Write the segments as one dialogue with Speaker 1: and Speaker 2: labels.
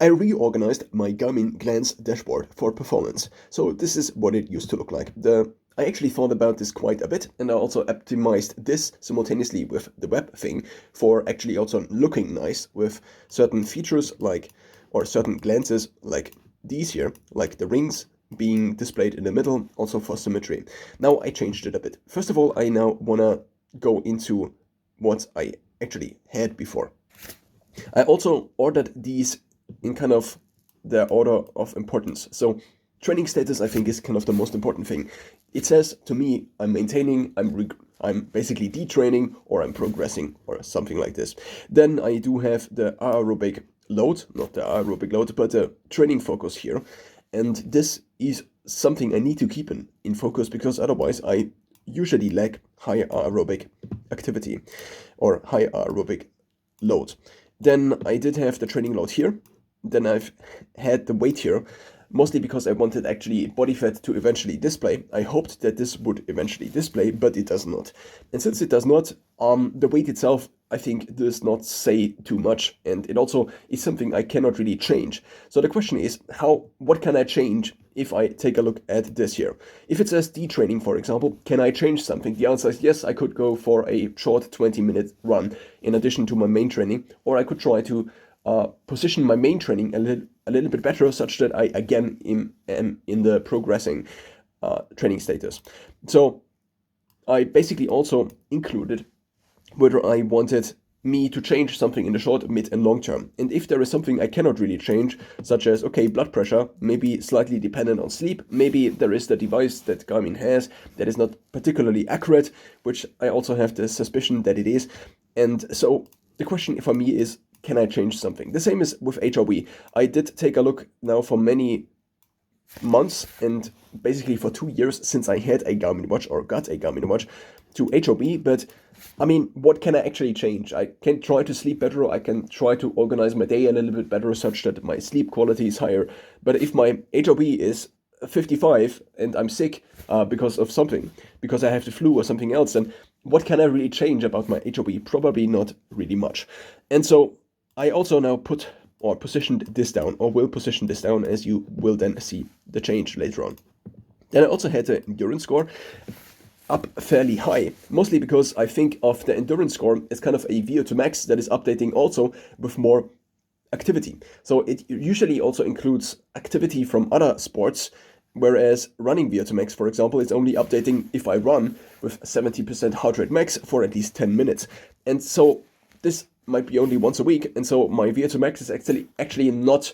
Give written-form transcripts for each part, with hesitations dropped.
Speaker 1: I reorganized my Garmin Glance dashboard for performance. So this is what it used to look like. I actually thought about this quite a bit, and I also optimized this simultaneously with the web thing for actually also looking nice with certain features or certain glances like these here, like the rings being displayed in the middle, also for symmetry. Now I changed it a bit. First of all, I now wanna go into what I actually had before. I also ordered these in kind of the order of importance. So training status, I think, is kind of the most important thing. It says to me, I'm maintaining, I'm basically detraining, or I'm progressing, or something like this. Then I do have the aerobic load, not the aerobic load, but the training focus here. And this is something I need to keep in focus, because otherwise I usually lack high aerobic activity or high aerobic load. Then I did have the training load here. Then I've had the weight here, mostly because I wanted actually body fat to eventually display. I hoped that this would eventually display, but it does not. And since it does not, the weight itself, I think, does not say too much, and it also is something I cannot really change. So the question is, what can I change if I take a look at this here? If it says detraining, for example, can I change something? The answer is yes, I could go for a short 20-minute run in addition to my main training, or I could try to position my main training a little bit better, such that I again am in the progressing training status. So I basically also included whether I wanted me to change something in the short, mid, and long term. And if there is something I cannot really change, such as, okay, blood pressure, maybe slightly dependent on sleep, maybe there is the device that Garmin has that is not particularly accurate, which I also have the suspicion that it is. And so the question for me is, can I change something? The same is with HRV. I did take a look now for many months and basically for 2 years since I had a Garmin watch or got a Garmin watch to HOB, but I mean, what can I actually change? I can try to sleep better, I can try to organize my day a little bit better such that my sleep quality is higher, but if my HOB is 55 and I'm sick because of something, because I have the flu or something else, then what can I really change about my HOB? Probably not really much. And so I also now put or positioned this down, or will position this down, as you will then see the change later on. Then I also had the endurance score up fairly high, mostly because I think of the endurance score as kind of a VO2 max that is updating also with more activity. So it usually also includes activity from other sports, whereas running VO2 max, for example, is only updating if I run with 70% heart rate max for at least 10 minutes. And so this might be only once a week, and so my VO2 max is actually not,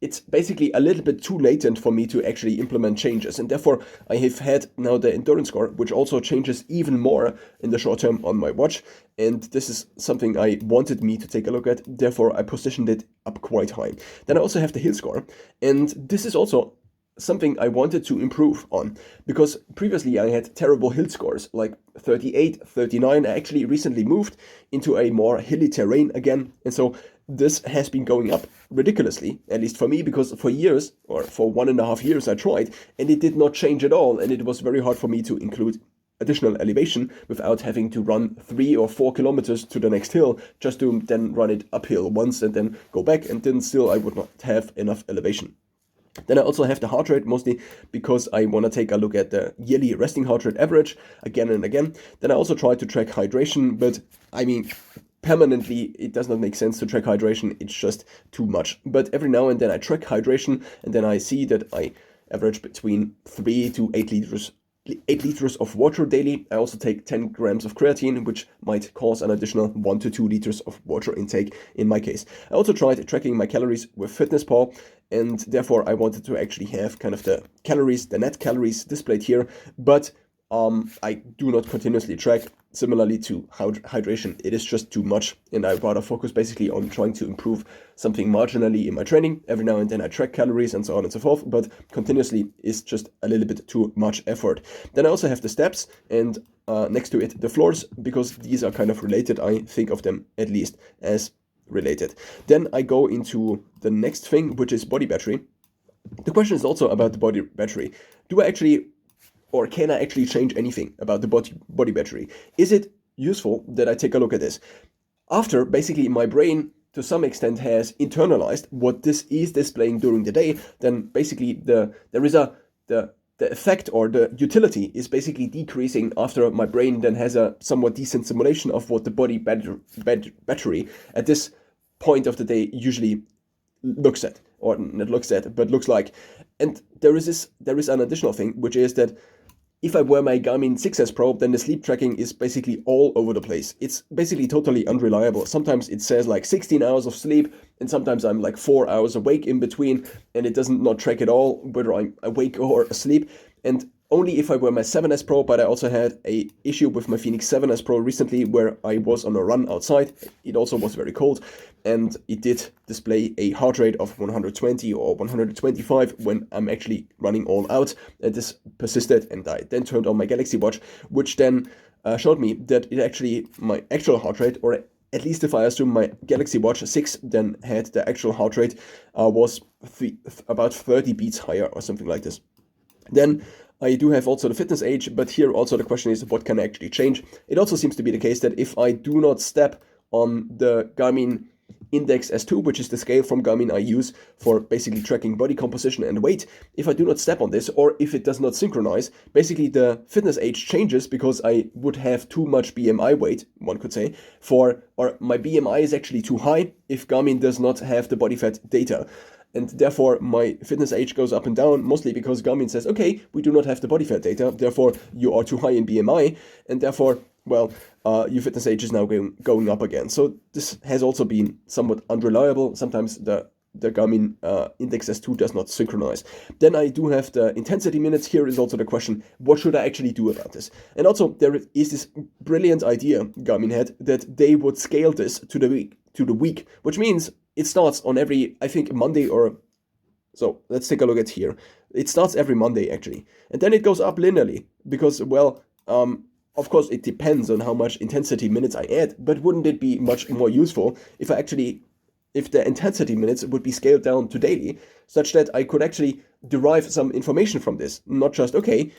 Speaker 1: it's basically a little bit too latent for me to actually implement changes, and therefore I have had now the endurance score, which also changes even more in the short term on my watch, and this is something I wanted me to take a look at, therefore I positioned it up quite high. Then I also have the hill score, and this is also something I wanted to improve on, because previously I had terrible hill scores, like 38, 39. I actually recently moved into a more hilly terrain again, and so this has been going up ridiculously, at least for me, because for years, or for 1.5 years, I tried, and it did not change at all, and it was very hard for me to include additional elevation without having to run 3 or 4 kilometers to the next hill just to then run it uphill once and then go back, and then still I would not have enough elevation. Then I also have the heart rate, mostly because I want to take a look at the yearly resting heart rate average again and again. Then I also try to track hydration, but I mean, permanently it does not make sense to track hydration, it's just too much. But every now and then I track hydration, and then I see that I average between 3 to 8 liters of water daily. I also take 10 grams of creatine, which might cause an additional 1 to 2 liters of water intake in my case. I also tried tracking my calories with FitnessPal, and therefore I wanted to actually have kind of the calories, the net calories displayed here, but I do not continuously track. Similarly to hydration, it is just too much, and I rather focus basically on trying to improve something marginally in my training. Every now and then I track calories and so on and so forth, but continuously is just a little bit too much effort. Then I also have the steps, and next to it the floors, because these are kind of related. I think of them at least as related. Then I go into the next thing, which is body battery. The question is also about the body battery. Do I actually, or can I actually change anything about the body battery? Is it useful that I take a look at this? After basically my brain to some extent has internalized what this is displaying during the day, then basically the effect or the utility is basically decreasing after my brain then has a somewhat decent simulation of what the body battery at this point of the day usually looks at, or not looks at, but looks like. And there is an additional thing, which is that if I wear my Garmin 6S Pro, then the sleep tracking is basically all over the place. It's basically totally unreliable. Sometimes it says like 16 hours of sleep, and sometimes I'm like 4 hours awake in between, and it doesn't not track at all whether I'm awake or asleep. And only if I wear my 7S Pro, but I also had a issue with my Fenix 7S Pro recently where I was on a run outside. It also was very cold, and it did display a heart rate of 120 or 125 when I'm actually running all out, and this persisted, and I then turned on my Galaxy Watch, which then showed me that it actually, my actual heart rate, or at least if I assume my Galaxy Watch 6 then had the actual heart rate, was about 30 beats higher or something like this. Then I do have also the fitness age, but here also the question is what can I actually change. It also seems to be the case that if I do not step on the Garmin Index S2, which is the scale from Garmin I use for basically tracking body composition and weight, if I do not step on this, or if it does not synchronize, basically the fitness age changes because I would have too much BMI weight, one could say, or my BMI is actually too high if Garmin does not have the body fat data. And therefore, my fitness age goes up and down, mostly because Garmin says, okay, we do not have the body fat data, therefore you are too high in BMI, and therefore, well, your fitness age is now going up again. So this has also been somewhat unreliable. Sometimes the Garmin Index S2 does not synchronize. Then I do have the intensity minutes. Here is also the question, what should I actually do about this? And also, there is this brilliant idea Garmin had that they would scale this to the week, which means it starts on every, I think, Monday or so. Let's take a look at here. It starts every Monday actually, and then it goes up linearly because, well, of course it depends on how much intensity minutes I add. But wouldn't it be much more useful if if the intensity minutes would be scaled down to daily, such that I could actually derive some information from this, not just, okay,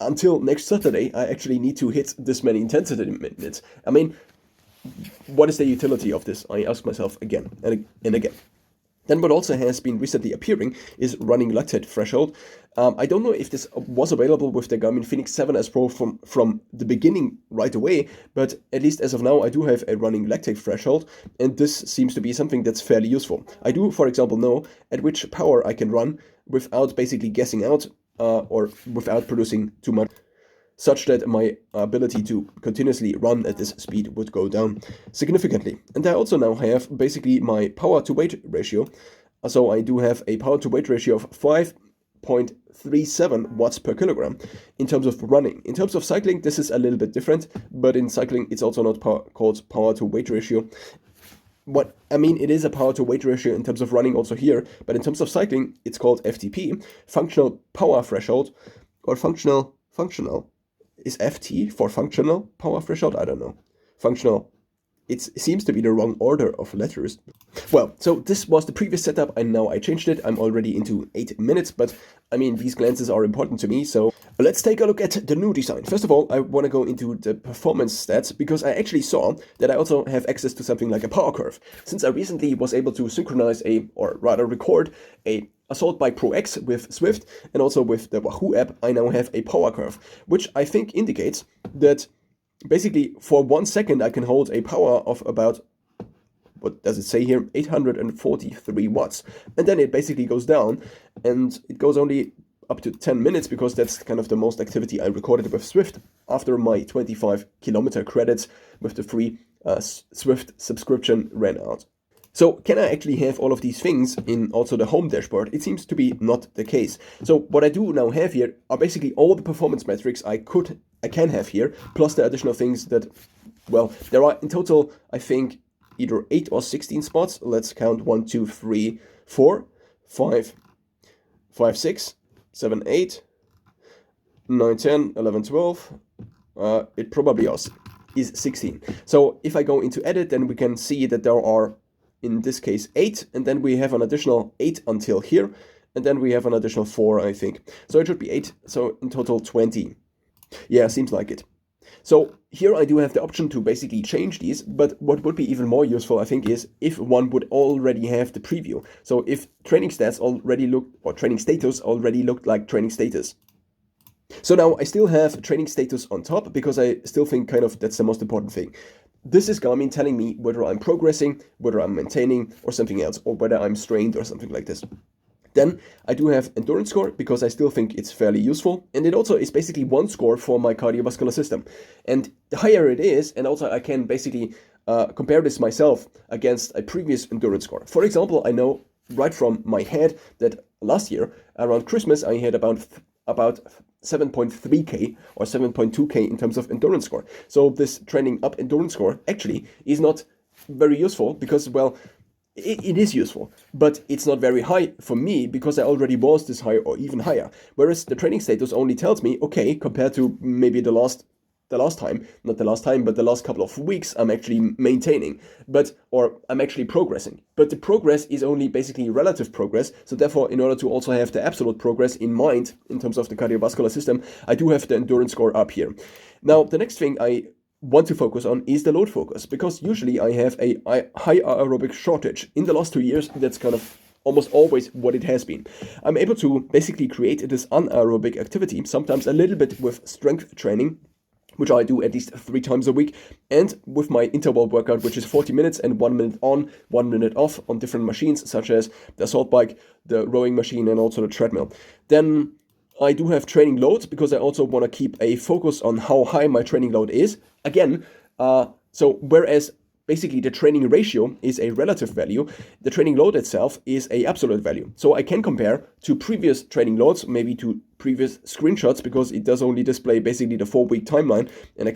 Speaker 1: until next Saturday I actually need to hit this many intensity minutes. I mean, what is the utility of this? I ask myself again and again. Then what also has been recently appearing is running lactate threshold. I don't know if this was available with the Garmin Fenix 7S Pro from the beginning right away, but at least as of now I do have a running lactate threshold, and this seems to be something that's fairly useful. I do, for example, know at which power I can run without basically gassing out or without producing too much, such that my ability to continuously run at this speed would go down significantly. And I also now have basically my power to weight ratio. So I do have a power to weight ratio of 5.37 watts per kilogram in terms of running. In terms of cycling, this is a little bit different, but in cycling, it's also not called power to weight ratio. What I mean, it is a power to weight ratio in terms of running also here, but in terms of cycling, it's called FTP, functional power threshold, or functional. Is FT for functional power threshold? I don't know. Functional. It seems to be the wrong order of letters. Well, so this was the previous setup, and now I changed it. I'm already into 8 minutes, but I mean, these glances are important to me, so let's take a look at the new design. First of all, I want to go into the performance stats, because I actually saw that I also have access to something like a power curve. Since I recently was able to synchronize or rather record a Assault Bike Pro X with Zwift, and also with the Wahoo app, I now have a power curve, which I think indicates that basically for 1 second I can hold a power of about, what does it say here, 843 watts. And then it basically goes down, and it goes only up to 10 minutes, because that's kind of the most activity I recorded with Zwift after my 25 kilometer credits with the free Zwift subscription ran out. So can I actually have all of these things in also the home dashboard? It seems to be not the case. So what I do now have here are basically all the performance metrics I can have here, plus the additional things that, well, there are in total, I think, either 8 or 16 spots. Let's count 1, 2, 3, 4, 5, 6, 7, 8, 9, 10, 11, 12. It probably is 16. So if I go into edit, then we can see that there are, in this case, 8, and then we have an additional 8 until here, and then we have an additional 4, I think. So it should be 8, so in total 20. Yeah, seems like it. So here I do have the option to basically change these, but what would be even more useful, I think, is if one would already have the preview. So if training stats already looked, or training status already looked like training status. So now I still have training status on top because I still think kind of that's the most important thing. This is Garmin telling me whether I'm progressing, whether I'm maintaining or something else, or whether I'm strained or something like this. Then I do have endurance score because I still think it's fairly useful, and it also is basically one score for my cardiovascular system. And the higher it is, and also I can basically compare this myself against a previous endurance score. For example, I know right from my head that last year around Christmas I had about 7.3k or 7.2k in terms of endurance score. So this training up endurance score actually is not very useful because, well, it is useful, but it's not very high for me because I already was this high or even higher. Whereas the training status only tells me, okay, compared to maybe the last couple of weeks, I'm actually maintaining, or I'm actually progressing. But the progress is only basically relative progress. So therefore, in order to also have the absolute progress in mind in terms of the cardiovascular system, I do have the endurance score up here. Now, the next thing I want to focus on is the load focus, because usually I have a high aerobic shortage. In the last 2 years, that's kind of almost always what it has been. I'm able to basically create this anaerobic activity, sometimes a little bit with strength training, which I do at least 3 times a week, and with my interval workout, which is 40 minutes and 1 minute on, 1 minute off on different machines, such as the assault bike, the rowing machine, and also the treadmill. Then I do have training loads because I also want to keep a focus on how high my training load is. Again, so whereas basically the training ratio is a relative value, the training load itself is a absolute value. So I can compare to previous training loads, maybe to previous screenshots, because it does only display basically the 4-week timeline, and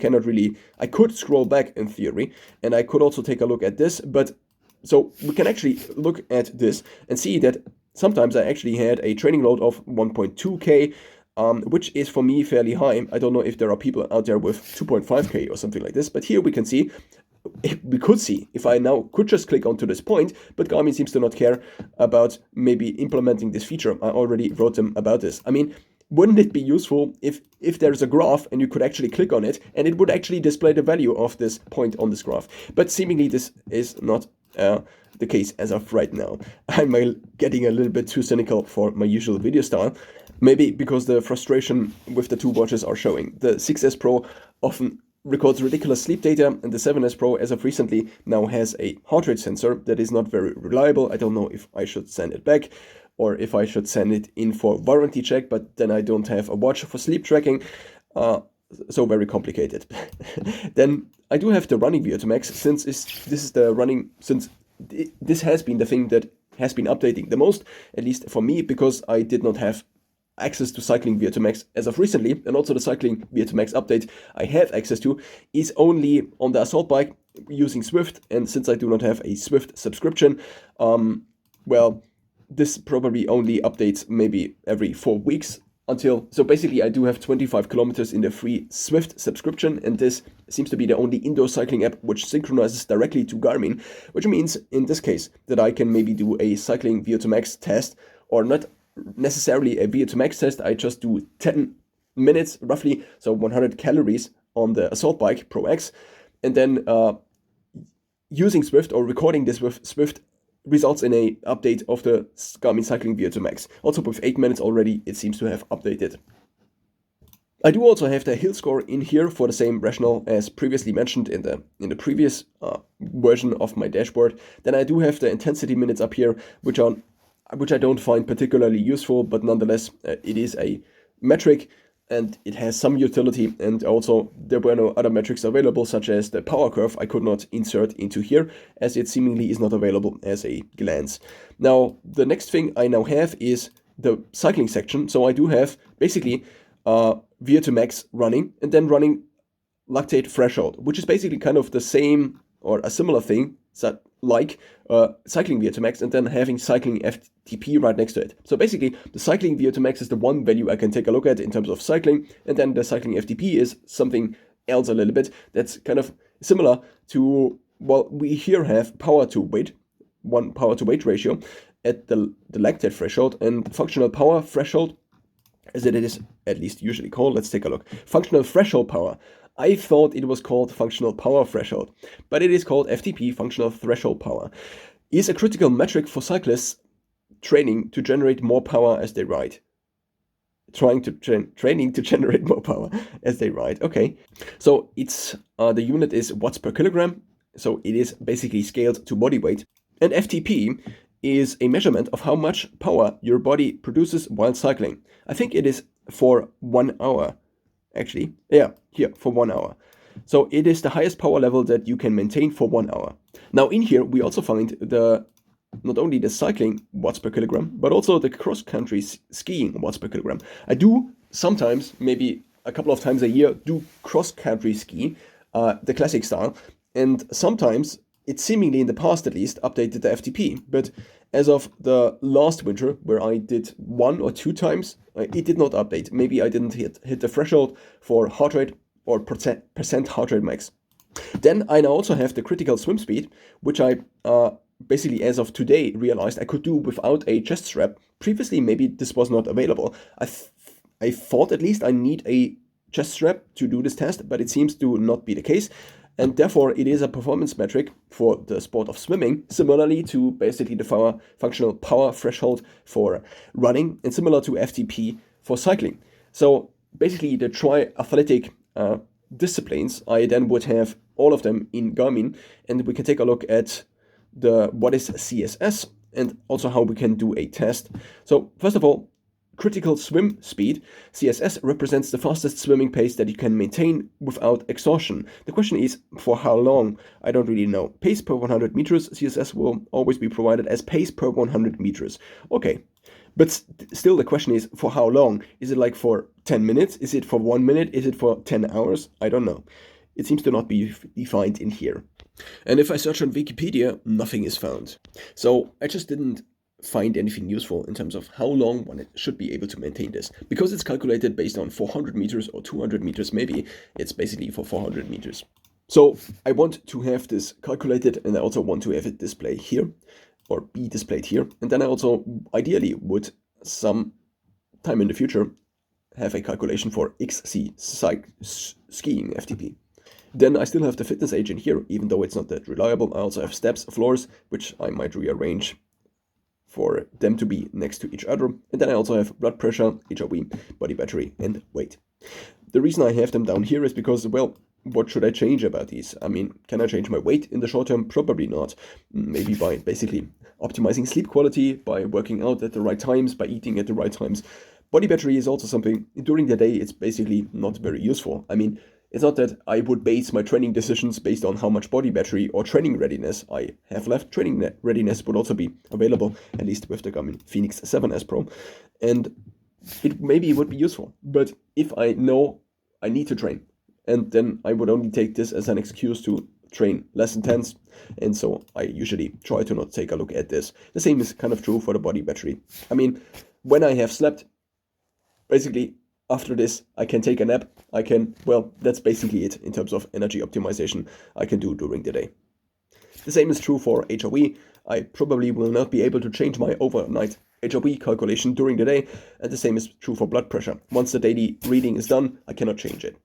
Speaker 1: I could scroll back in theory, and I could also take a look at this, but so we can actually look at this and see that sometimes I actually had a training load of 1.2k, which is for me fairly high. I don't know if there are people out there with 2.5k or something like this, but here we could see if I now could just click onto this point, but Garmin seems to not care about maybe implementing this feature. I already wrote them about this. I mean, wouldn't it be useful if there's a graph and you could actually click on it and it would actually display the value of this point on this graph? But seemingly this is not the case as of right now. I'm getting a little bit too cynical for my usual video style, maybe because the frustration with the two watches are showing. The 6S Pro often records ridiculous sleep data, and the 7S Pro as of recently now has a heart rate sensor that is not very reliable. I don't know if I should send it back or if I should send it in for warranty check, but then I don't have a watch for sleep tracking. So very complicated. Then I do have the running VO2 max, since this has been the thing that has been updating the most, at least for me, because I did not have access to cycling VO2 max as of recently, and also the cycling VO2 max update I have access to is only on the assault bike using Zwift, and since I do not have a Zwift subscription, well, this probably only updates maybe every 4 weeks so basically I do have 25 kilometers in the free Zwift subscription, and this seems to be the only indoor cycling app which synchronizes directly to Garmin, which means in this case that I can maybe do a cycling VO2 max test, or not necessarily a VO2 max test. I just do 10 minutes roughly, so 100 calories on the assault bike Pro X, and then using Zwift or recording this with Zwift results in a update of the Garmin Cycling VO2 Max. Also with 8 minutes already, it seems to have updated. I do also have the Hill score in here for the same rationale as previously mentioned in the previous version of my dashboard. Then I do have the intensity minutes up here, which I don't find particularly useful, but nonetheless it is a metric and it has some utility. And also there were no other metrics available, such as the power curve I could not insert into here, as it seemingly is not available as a glance. Now the next thing I now have is the cycling section. So I do have basically VO2 max running, and then running lactate threshold, which is basically kind of the same or a similar thing like cycling VO2 max, and then having cycling FTP right next to it. So basically the cycling VO2 max is the one value I can take a look at in terms of cycling, and then the cycling FTP is something else a little bit that's kind of similar to, well, we here have power to weight, 1 power to weight ratio at the lactate threshold, and functional power threshold, as it is at least usually called. Let's take a look. Functional threshold power I thought it was called functional power threshold, but it is called FTP, functional threshold power. Is a critical metric for cyclists training to generate more power as they ride. Training to generate more power as they ride. Okay, so it's the unit is watts per kilogram. So it is basically scaled to body weight. And FTP is a measurement of how much power your body produces while cycling. I think it is for 1 hour, actually. Yeah, here, for 1 hour. So it is the highest power level that you can maintain for 1 hour. Now in here, we also find not only the cycling watts per kilogram, but also the cross-country skiing watts per kilogram. I do sometimes, maybe a couple of times a year, do cross-country ski, the classic style. And sometimes, it seemingly in the past at least, updated the FTP. But as of the last winter, where I did 1 or 2 times, it did not update. Maybe I didn't hit the threshold for heart rate or percent heart rate max. Then I now also have the critical swim speed, which I basically as of today realized I could do without a chest strap. Previously, maybe this was not available. I thought at least I need a chest strap to do this test, but it seems to not be the case. And therefore, it is a performance metric for the sport of swimming, similarly to basically the functional power threshold for running, and similar to FTP for cycling. So basically, the triathletic disciplines, I then would have all of them in Garmin, and we can take a look at what is CSS and also how we can do a test. So first of all, critical swim speed, CSS, represents the fastest swimming pace that you can maintain without exhaustion. The question is, for how long? I don't really know. Pace per 100 meters, CSS will always be provided as pace per 100 meters. Okay, but still the question is, for how long? Is it like for 10 minutes? Is it for 1 minute? Is it for 10 hours? I don't know. It seems to not be defined in here. And if I search on Wikipedia, nothing is found. So I just didn't find anything useful in terms of how long one should be able to maintain this. Because it's calculated based on 400 meters or 200 meters maybe, it's basically for 400 meters. So I want to have this calculated, and I also want to have it display here, or be displayed here. And then I also ideally would some time in the future have a calculation for XC skiing FTP. Then I still have the fitness age in here, even though it's not that reliable. I also have steps, floors, which I might rearrange for them to be next to each other. And then I also have blood pressure, HRV, body battery, and weight. The reason I have them down here is because, well, what should I change about these? I mean, can I change my weight in the short term? Probably not. Maybe by basically optimizing sleep quality, by working out at the right times, by eating at the right times. Body battery is also something, during the day, it's basically not very useful. I mean, it's not that I would base my training decisions based on how much body battery or training readiness I have left. Training readiness would also be available, at least with the Garmin Fenix 7S Pro. And maybe it would be useful. But if I know I need to train, and then I would only take this as an excuse to train less intense. And so I usually try to not take a look at this. The same is kind of true for the body battery. I mean, when I have slept, basically, after this, I can take a nap. That's basically it in terms of energy optimization I can do during the day. The same is true for HRV. I probably will not be able to change my overnight HRV calculation during the day, and the same is true for blood pressure. Once the daily reading is done, I cannot change it.